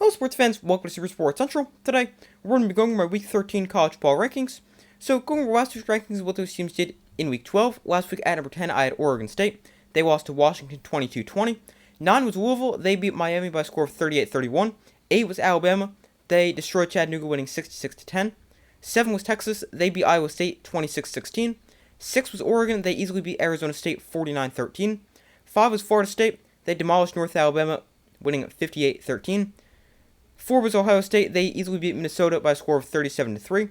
Hello, sports fans. Welcome to Super Sports Central. Today, we're going to be going over my Week 13 college ball rankings. So, going over last week's rankings of what those teams did in Week 12. Last week at number 10, I had Oregon State. They lost to Washington 22-20. 9 was Louisville. They beat Miami by a score of 38-31. 8 was Alabama. They destroyed Chattanooga, winning 66-10. 7 was Texas. They beat Iowa State 26-16. 6 was Oregon. They easily beat Arizona State 49-13. 5 was Florida State. They demolished North Alabama, winning 58-13. 4 was Ohio State. They easily beat Minnesota by a score of 37-3.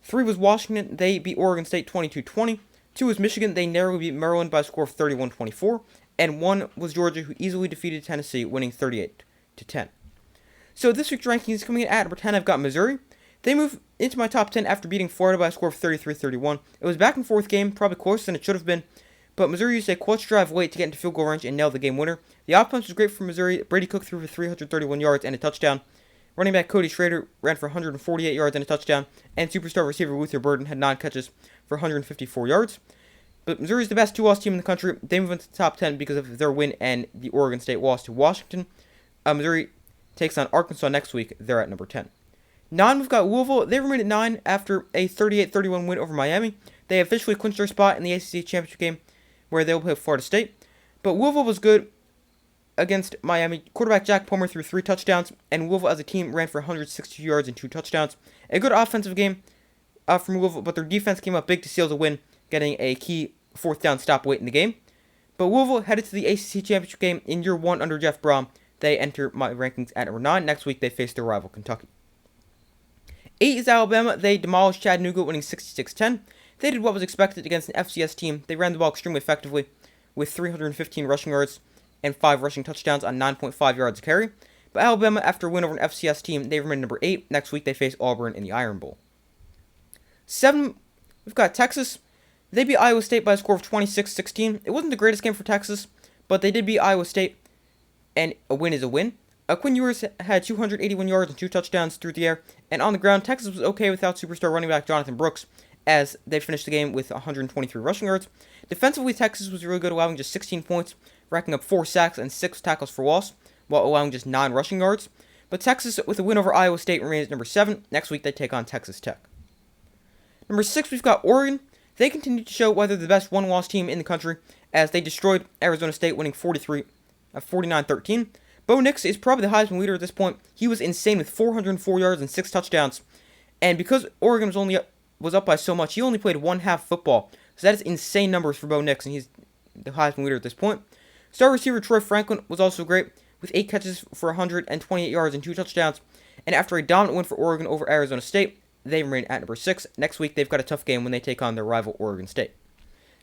3 was Washington. They beat Oregon State 22-20. 2 was Michigan. They narrowly beat Maryland by a score of 31-24. And 1 was Georgia, who easily defeated Tennessee, winning 38-10. So this week's rankings, coming in at number 10, I've got Missouri. They move into my top 10 after beating Florida by a score of 33-31. It was a back and forth game, probably closer than it should have been. But Missouri used a clutch drive late to get into field goal range and nail the game winner. The offense was great for Missouri. Brady Cook threw for 331 yards and a touchdown. Running back Cody Schrader ran for 148 yards and a touchdown, and superstar receiver Luther Burden had 9 catches for 154 yards. But Missouri's the best two-loss team in the country. They move into the top 10 because of their win and the Oregon State loss to Washington. Missouri takes on Arkansas next week. They're at number 10. 9, we've got Louisville. They remain at 9 after a 38-31 win over Miami. They officially clinched their spot in the ACC Championship game, where they'll play Florida State. But Louisville was good against Miami. Quarterback Jack Palmer threw 3 touchdowns, and Louisville as a team ran for 162 yards and 2 touchdowns. A good offensive game from Louisville, but their defense came up big to seal the win, getting a key 4th down stop late in the game. But Louisville headed to the ACC Championship game in year 1 under Jeff Brom. They enter my rankings at number 9. Next week, they face their rival Kentucky. 8 is Alabama. They demolished Chattanooga, winning 66-10. They did what was expected against an FCS team. They ran the ball extremely effectively with 315 rushing yards and 5 rushing touchdowns on 9.5 yards a carry. But Alabama, after a win over an FCS team, they remain number 8. Next week, they face Auburn in the Iron Bowl. 7, we've got Texas. They beat Iowa State by a score of 26-16. It wasn't the greatest game for Texas, but they did beat Iowa State, and a win is a win. Quinn Ewers had 281 yards and 2 touchdowns through the air, and on the ground, Texas was okay without superstar running back Jonathan Brooks, as they finished the game with 123 rushing yards. Defensively, Texas was really good, allowing just 16 points, racking up 4 sacks and 6 tackles for loss, while allowing just 9 rushing yards. But Texas, with a win over Iowa State, remains at number 7. Next week, they take on Texas Tech. Number 6, we've got Oregon. They continue to show why they're the best one-loss team in the country, as they destroyed Arizona State, winning 49-13. Bo Nix is probably the Heisman leader at this point. He was insane with 404 yards and 6 touchdowns. And because Oregon was up by so much, he only played one half football. So that is insane numbers for Bo Nix, and he's the Heisman leader at this point. Star receiver Troy Franklin was also great, with 8 catches for 128 yards and 2 touchdowns. And after a dominant win for Oregon over Arizona State, they remain at number 6. Next week, they've got a tough game when they take on their rival Oregon State.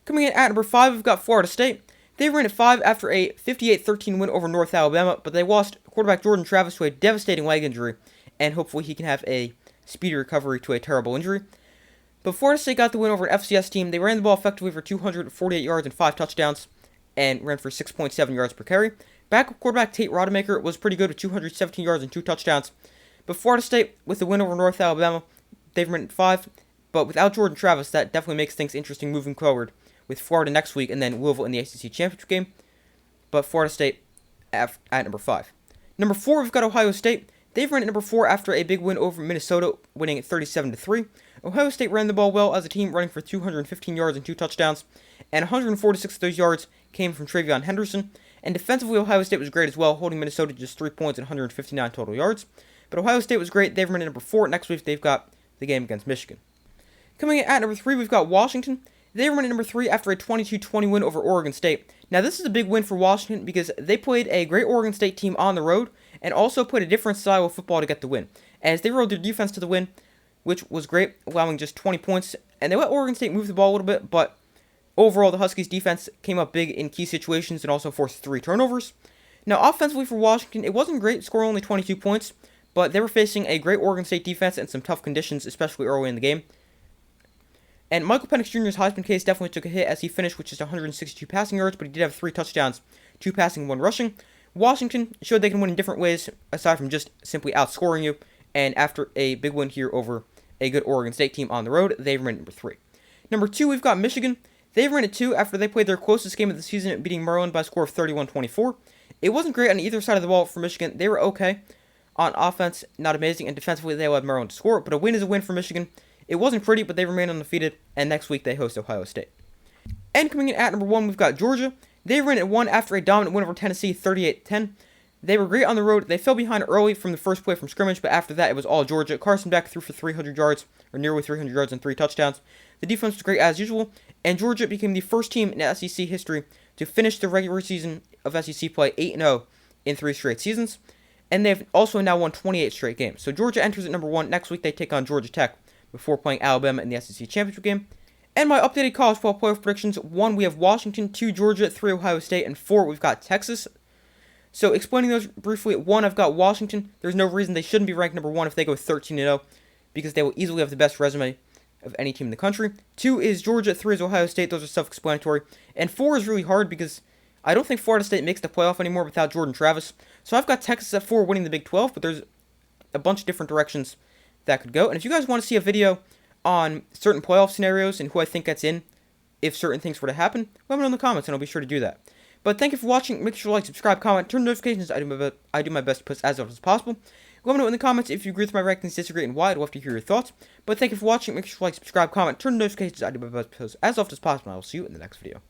Coming in at number 5, we've got Florida State. They ran at 5 after a 58-13 win over North Alabama, but they lost quarterback Jordan Travis to a devastating leg injury, and hopefully he can have a speedy recovery to a terrible injury. But Florida State got the win over an FCS team. They ran the ball effectively for 248 yards and 5 touchdowns, and ran for 6.7 yards per carry. Backup quarterback Tate Rodemaker was pretty good with 217 yards and 2 touchdowns. But Florida State, with the win over North Alabama, they've run at 5. But without Jordan Travis, that definitely makes things interesting moving forward, with Florida next week and then Louisville in the ACC Championship game. But Florida State at number 5. Number 4, we've got Ohio State. They've run at number 4 after a big win over Minnesota, winning at 37-3. Ohio State ran the ball well as a team, running for 215 yards and 2 touchdowns, and 146 of those yards came from Travion Henderson. And defensively, Ohio State was great as well, holding Minnesota to just 3 points and 159 total yards. But Ohio State was great. They've run at number 4. Next week, they've got the game against Michigan. Coming in at number 3, we've got Washington. They run at number 3 after a 22-20 win over Oregon State. Now, this is a big win for Washington because they played a great Oregon State team on the road and also played a different style of football to get the win, as they rode their defense to the win, which was great, allowing just 20 points. And they let Oregon State move the ball a little bit, but overall, the Huskies' defense came up big in key situations and also forced 3 turnovers. Now, offensively for Washington, it wasn't great, scoring only 22 points, but they were facing a great Oregon State defense and some tough conditions, especially early in the game. And Michael Penix Jr.'s Heisman case definitely took a hit as he finished with just 162 passing yards, but he did have 3 touchdowns, 2 passing, 1 rushing. Washington showed they can win in different ways, aside from just simply outscoring you, and after a big win here over a good Oregon State team on the road, they remain number 3. Number 2, we've got Michigan. They ran at 2 after they played their closest game of the season, beating Maryland by a score of 31-24. It wasn't great on either side of the ball for Michigan. They were okay. On offense, not amazing, and defensively, they allowed Maryland to score, but a win is a win for Michigan. It wasn't pretty, but they remain undefeated, and next week they host Ohio State. And coming in at number 1, we've got Georgia. They ran at 1 after a dominant win over Tennessee, 38-10. They were great on the road. They fell behind early from the first play from scrimmage, but after that, it was all Georgia. Carson Beck threw for 300 yards, or nearly 300 yards and 3 touchdowns. The defense was great as usual, and Georgia became the first team in SEC history to finish the regular season of SEC play 8-0 in 3 straight seasons. And they've also now won 28 straight games. So Georgia enters at number 1. Next week, they take on Georgia Tech before playing Alabama in the SEC championship game. And my updated college football playoff predictions: 1, we have Washington; 2, Georgia; 3, Ohio State; and 4, we've got Texas. So explaining those briefly: 1, I've got Washington. There's no reason they shouldn't be ranked number 1 if they go 13-0, because they will easily have the best resume of any team in the country. 2 is Georgia; 3 is Ohio State. Those are self-explanatory. And 4 is really hard because I don't think Florida State makes the playoff anymore without Jordan Travis. So I've got Texas at 4 winning the Big 12, but there's a bunch of different directions that could go. And if you guys want to see a video on certain playoff scenarios and who I think gets in if certain things were to happen, let me know in the comments and I'll be sure to do that. But thank you for watching. Make sure to like, subscribe, comment, turn notifications. I do my best to post as often as possible. Let me know in the comments if you agree with my rankings, disagree, and why. I'd love to hear your thoughts. But thank you for watching. Make sure to like, subscribe, comment, turn notifications. I do my best to post as often as possible. I will see you in the next video.